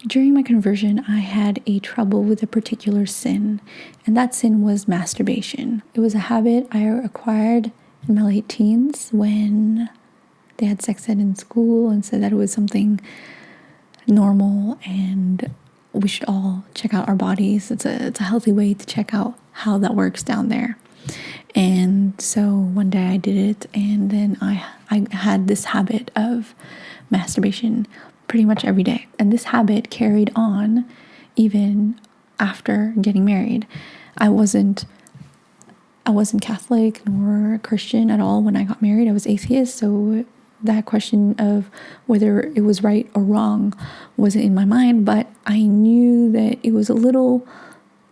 during my conversion, I had a trouble with a particular sin, and that sin was masturbation. It was a habit I acquired in my late teens when they had sex ed in school and said that it was something normal and we should all check out our bodies. It's a healthy way to check out how that works down there. And so one day I did it, and then I had this habit of masturbation pretty much every day. And this habit carried on even after getting married. I wasn't Catholic nor Christian at all when I got married. I was atheist, so that question of whether it was right or wrong wasn't in my mind, but I knew that it was a little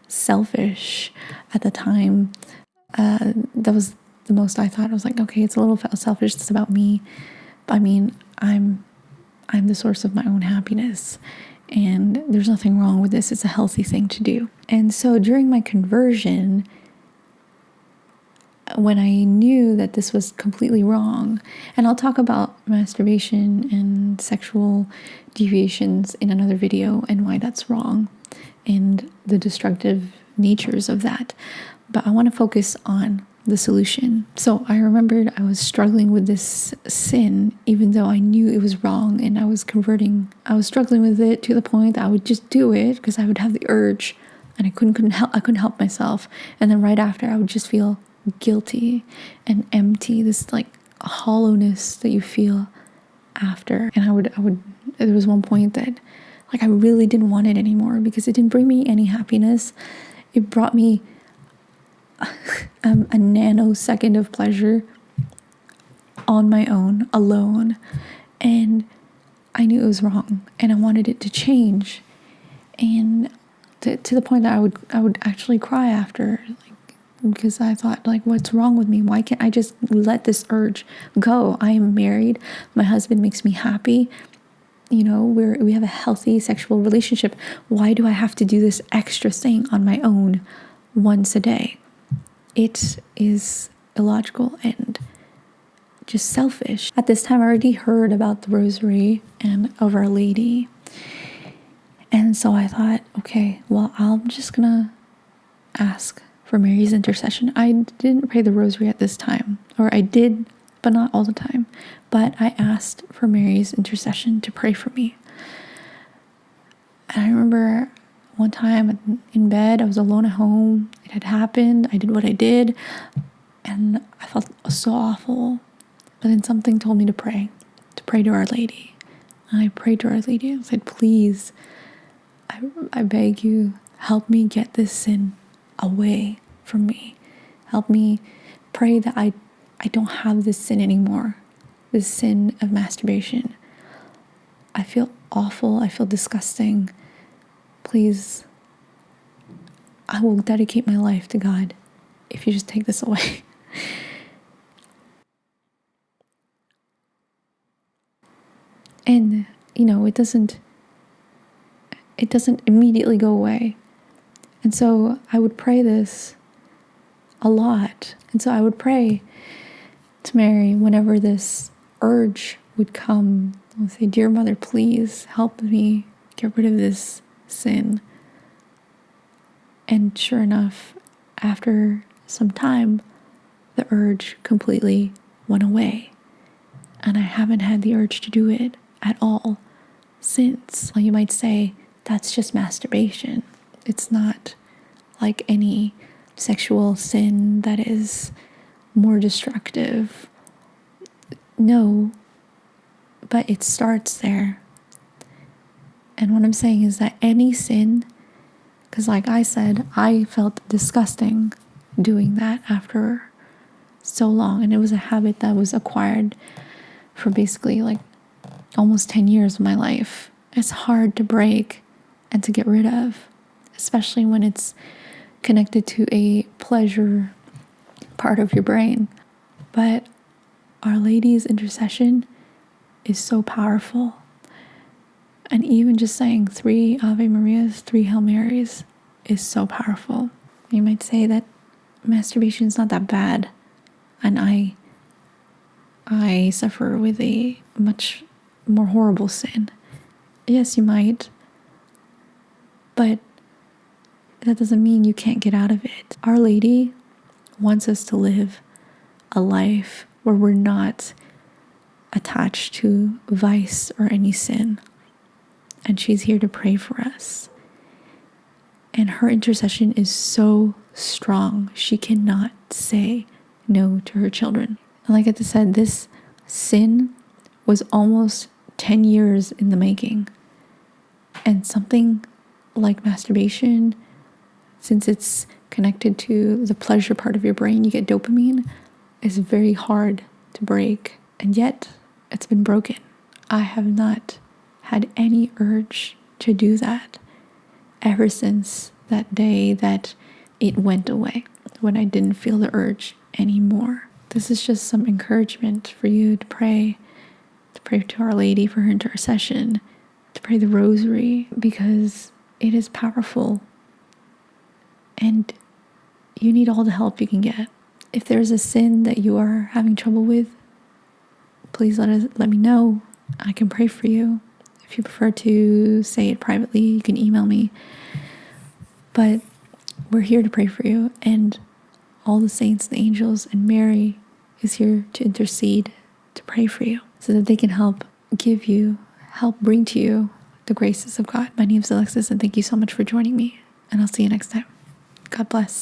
selfish at the time. That was the most I thought. I was like, okay, it's a little selfish. It's about me. I mean, I'm the source of my own happiness, and there's nothing wrong with this. It's a healthy thing to do. And so during my conversion, when I knew that this was completely wrong, and I'll talk about masturbation and sexual deviations in another video and why that's wrong and the destructive natures of that, but I want to focus on the solution. So I remembered I was struggling with this sin, even though I knew it was wrong and I was converting. I was struggling with it to the point that I would just do it because I would have the urge and I couldn't help myself. And then right after, I would just feel guilty and empty, this like hollowness that you feel after. And I would there was one point that like I really didn't want it anymore because it didn't bring me any happiness. It brought me a nanosecond of pleasure on my own, alone, and I knew it was wrong and I wanted it to change, and to the point that I would actually cry after, like, because I thought, like, what's wrong with me? Why can't I just let this urge go? I am married, my husband makes me happy, you know, we have a healthy sexual relationship. Why do I have to do this extra thing on my own once a day? It is illogical and just selfish. At this time, I already heard about the rosary and of Our Lady. And so I thought, okay, well, I'm just gonna ask for Mary's intercession. I didn't pray the rosary at this time, or I did, but not all the time. But I asked for Mary's intercession to pray for me. And I remember one time in bed, I was alone at home. It had happened. I did what I did, and I felt so awful. But then something told me to pray to Our Lady. And I prayed to Our Lady and said, please, I beg you, help me get this sin away from me. Help me pray that I don't have this sin anymore, this sin of masturbation. I feel awful. I feel disgusting. Please, I will dedicate my life to God if you just take this away. And, you know, it doesn't immediately go away. And so I would pray this a lot. And so I would pray to Mary whenever this urge would come. I would say, dear Mother, please help me get rid of this sin. And sure enough, after some time, the urge completely went away. And I haven't had the urge to do it at all since. Well, you might say, that's just masturbation. It's not like any sexual sin that is more destructive. No, but it starts there. And what I'm saying is that any sin, because like I said, I felt disgusting doing that after so long. And it was a habit that was acquired for basically like almost 10 years of my life. It's hard to break and to get rid of, especially when it's connected to a pleasure part of your brain. But Our Lady's intercession is so powerful. And even just saying 3 Ave Marias, 3 Hail Marys is so powerful. You might say that masturbation is not that bad, and I suffer with a much more horrible sin. Yes, you might, But that doesn't mean you can't get out of it. Our Lady wants us to live a life where we're not attached to vice or any sin. And she's here to pray for us. And her intercession is so strong. She cannot say no to her children. And like I said, this sin was almost 10 years in the making. And something like masturbation, since it's connected to the pleasure part of your brain, you get dopamine, is very hard to break. And yet, it's been broken. I have not had any urge to do that ever since that day that it went away, when I didn't feel the urge anymore. This is just some encouragement for you to pray to Our Lady for her intercession, to pray the rosary, because it is powerful and you need all the help you can get. If there's a sin that you are having trouble with, please let me know. I can pray for you. If you prefer to say it privately, you can email me. But we're here to pray for you, and all the saints and angels and Mary is here to intercede, to pray for you, so that they can help bring to you the graces of God. My name is Alexis, and thank you so much for joining me, and I'll see you next time. God bless.